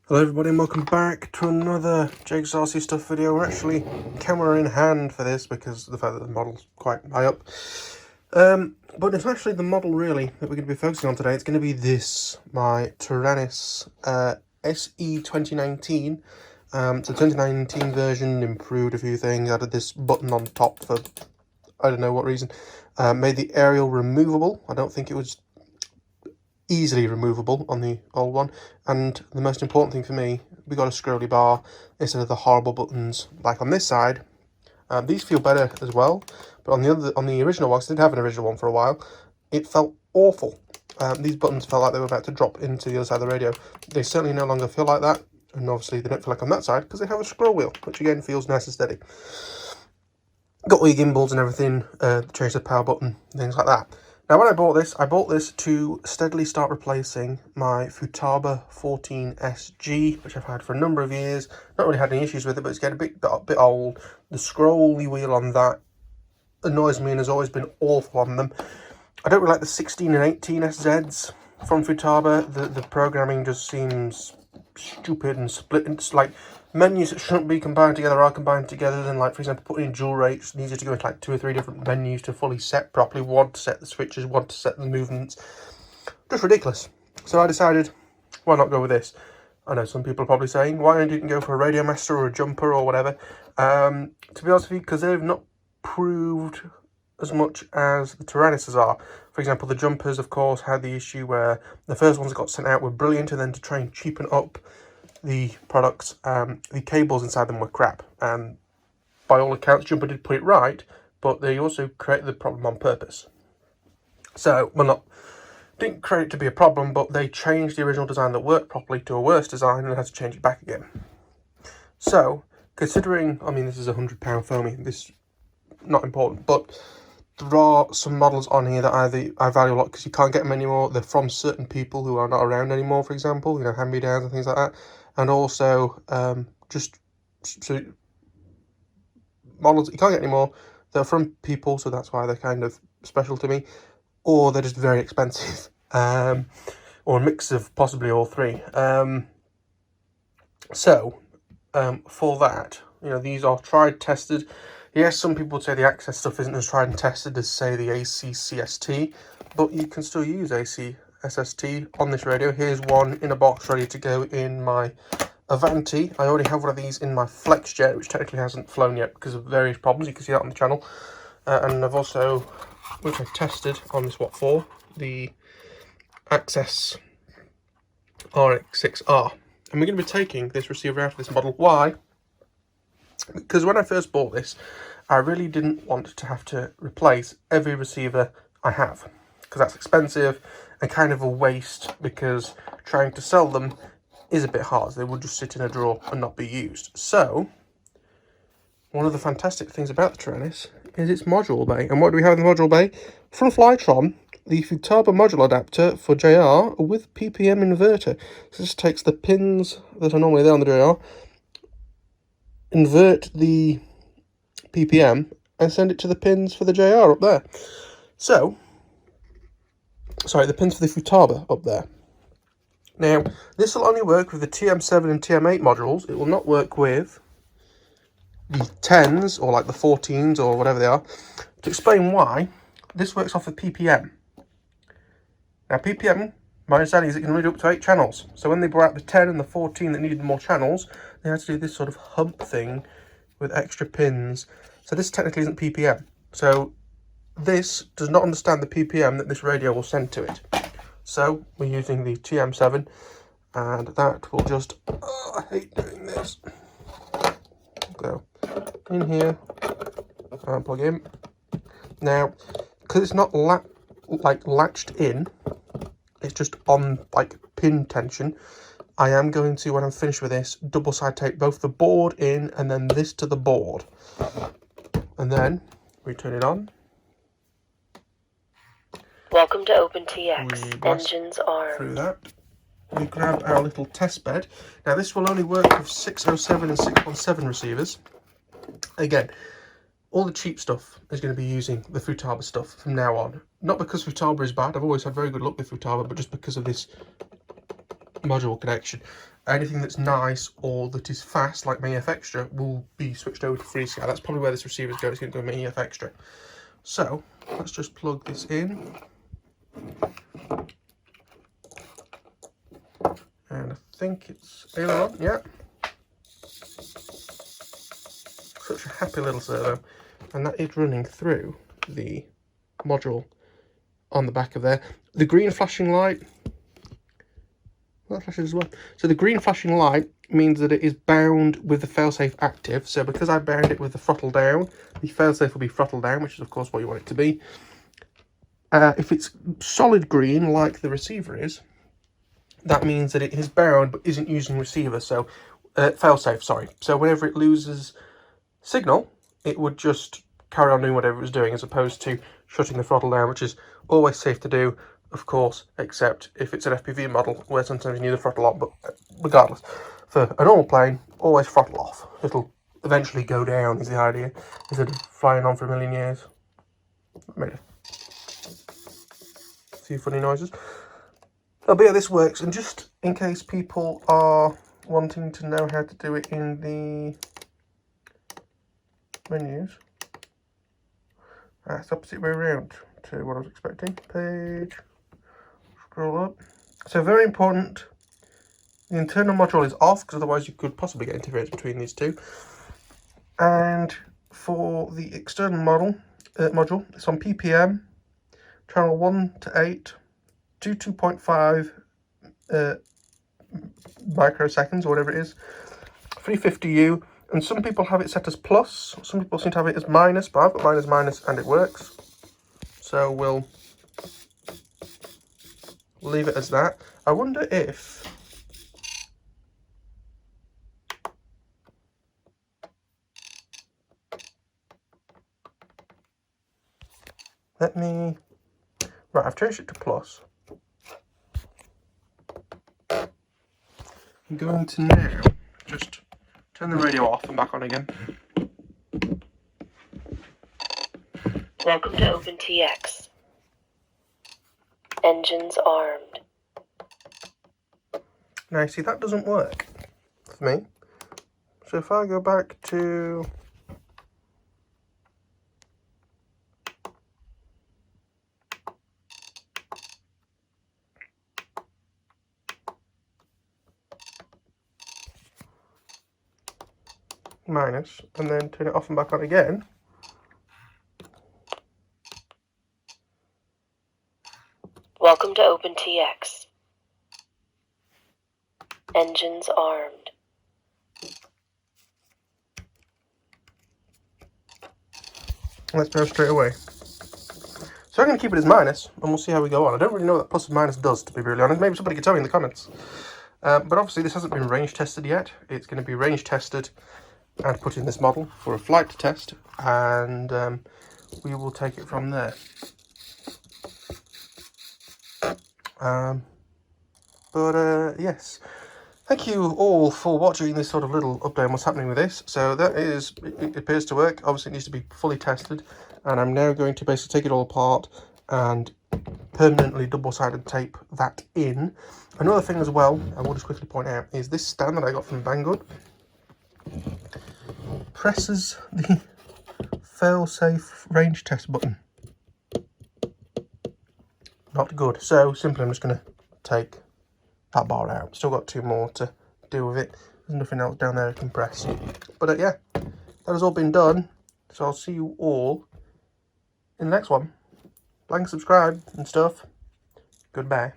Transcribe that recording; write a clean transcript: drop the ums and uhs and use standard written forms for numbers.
Hello everybody and welcome back to another Jigsaw stuff video. We're actually camera in hand for this because of the fact that the model's quite high up. But it's actually the model really that we're going to be focusing on today. It's going to be this, my Taranis SE 2019. It's a 2019 version, improved a few things, added this button on top for I don't know what reason. Made the aerial removable. I don't think it was easily removable on the old one, and the most important thing for me, we got a scrolly bar instead of the horrible buttons like on this side. These feel better as well, but on the original one, 'cause I did have an original one for a while, it felt awful. These buttons felt like they were about to drop into the other side of the radio. They certainly no longer feel like that, and obviously they don't feel like on that side because they have a scroll wheel, which again feels nice and steady. Got all your gimbals and everything, change the power button, things like that. Now when I bought this to steadily start replacing my Futaba 14SG, which I've had for a number of years. Not really had any issues with it, but it's getting a bit old. The scrolly wheel on that annoys me and has always been awful on them. I don't really like the 16 and 18 SZs from Futaba. The programming just seems stupid and split. It's like menus that shouldn't be combined together are combined together. Then, like for example, putting in dual rates needs you to go into like 2 or 3 different menus to fully set properly. One to set the switches, one to set the movements. Just ridiculous. So I decided, why not go with this? I know some people are probably saying, why didn't you go for a Radiomaster or a Jumper or whatever? To be honest with you, because they've not proved as much as the Taranis are. For example, the Jumpers, of course, had the issue where the first ones that got sent out were brilliant, and then to try and cheapen up the products, the cables inside them were crap. And by all accounts, Jumper did put it right, but they also created the problem on purpose. So, well, didn't create it to be a problem, but they changed the original design that worked properly to a worse design and had to change it back again. So, considering, I mean, this is £100 foamy, this is not important, but there are some models on here that I value a lot because you can't get them anymore. They're from certain people who are not around anymore, for example, you know, hand-me-downs and things like that. And also, just so models that you can't get anymore, they're from people, so that's why they're kind of special to me. Or they're just very expensive, or a mix of possibly all three. For that, you know, these are tried, tested. Yes, some people would say the access stuff isn't as tried and tested as, say, the AC-CST, but you can still use AC-SST on this radio. Here's one in a box ready to go in my Avanti. I already have one of these in my FlexJet, which technically hasn't flown yet because of various problems. You can see that on the channel. And I've also, which I've tested on this Watt 4, the Access RX6R. And we're going to be taking this receiver out of this model. Why? Because when I first bought this, I really didn't want to have to replace every receiver I have, because that's expensive and kind of a waste, because trying to sell them is a bit hard. They would just sit in a drawer and not be used. So, one of the fantastic things about the Taranis is its module bay. And what do we have in the module bay? From Flytron, the Futaba module adapter for JR with PPM inverter. So this takes the pins that are normally there on the JR, invert the PPM and send it to the pins for the JR up there. So, sorry, the pins for the Futaba up there. Now, this will only work with the TM-7 and TM-8 modules. It will not work with the 10s or like the 14s or whatever they are. To explain why, this works off of PPM. Now, PPM, my understanding is it can read up to 8 channels. So when they brought out the 10 and the 14 that needed more channels, they had to do this sort of hump thing with extra pins. So this technically isn't PPM. So this does not understand the PPM that this radio will send to it. So we're using the TM-7, and that will just, I hate doing this. Go in here and plug in. Now, because it's not latched in, it's just on like pin tension, I am going to, when I'm finished with this, double side tape both the board in and then this to the board. And then we turn it on. Welcome to OpenTX. Engines armed. Through that. We grab our little test bed. Now this will only work with 607 and 617 receivers. Again, all the cheap stuff is going to be using the Futaba stuff from now on. Not because Futaba is bad. I've always had very good luck with Futaba, but just because of this module connection. anything that's nice or that is fast, like my EF Extra, will be switched over to Frsky. That's probably where this receiver is going. It's going to go to my EF Extra. So let's just plug this in. And I think it's aileron, yeah. Such a happy little servo. And that is running through the module on the back of there. The green flashing light, well, that flashes as well. So the green flashing light means that it is bound with the failsafe active. So because I bound it with the throttle down, the failsafe will be throttle down, which is of course what you want it to be. If it's solid green, like the receiver is, that means that it is bound but isn't using receiver, so failsafe, sorry. So whenever it loses signal, it would just carry on doing whatever it was doing, as opposed to shutting the throttle down, which is always safe to do, of course, except if it's an FPV model, where sometimes you need the throttle on, but regardless. For a normal plane, always throttle off. It'll eventually go down, is the idea, instead of flying on for a million years. I made a few funny noises. But yeah, this works, and just in case people are wanting to know how to do it in the menus, that's the opposite way around to what I was expecting. Page, scroll up. So very important, the internal module is off, because otherwise you could possibly get interference between these two. And for the external module, it's on PPM, channel 1 to 8, to 2.5 microseconds, or whatever it is, 350U, and some people have it set as plus, some people seem to have it as minus, but I've got mine as minus and it works. So we'll leave it as that. I wonder if right, I've changed it to plus. I'm going to now just turn the radio off and back on again. Welcome to OpenTX. Engines armed. Now, see, that doesn't work for me. So if I go back to minus, and then turn it off and back on again, Welcome to OpenTX. Engines armed. let's go straight away. So I'm going to keep it as minus, and we'll see how we go on. I don't really know what that plus and minus does, to be really honest. Maybe somebody could tell me in the comments. But obviously this hasn't been range tested yet. It's going to be range tested and put in this model for a flight test, and we will take it from there. Yes, thank you all for watching this sort of little update on what's happening with this. So that is, it appears to work. Obviously it needs to be fully tested, and I'm now going to basically take it all apart and permanently double-sided tape that in. Another thing as well, I will just quickly point out, is this stand that I got from Banggood presses the fail-safe range test button. Not good. So simply I'm just going to take that bar out. Still got two more to do with it. There's nothing else down there I can press. But yeah, that has all been done. So I'll see you all in the next one. Like and subscribe and stuff. Goodbye.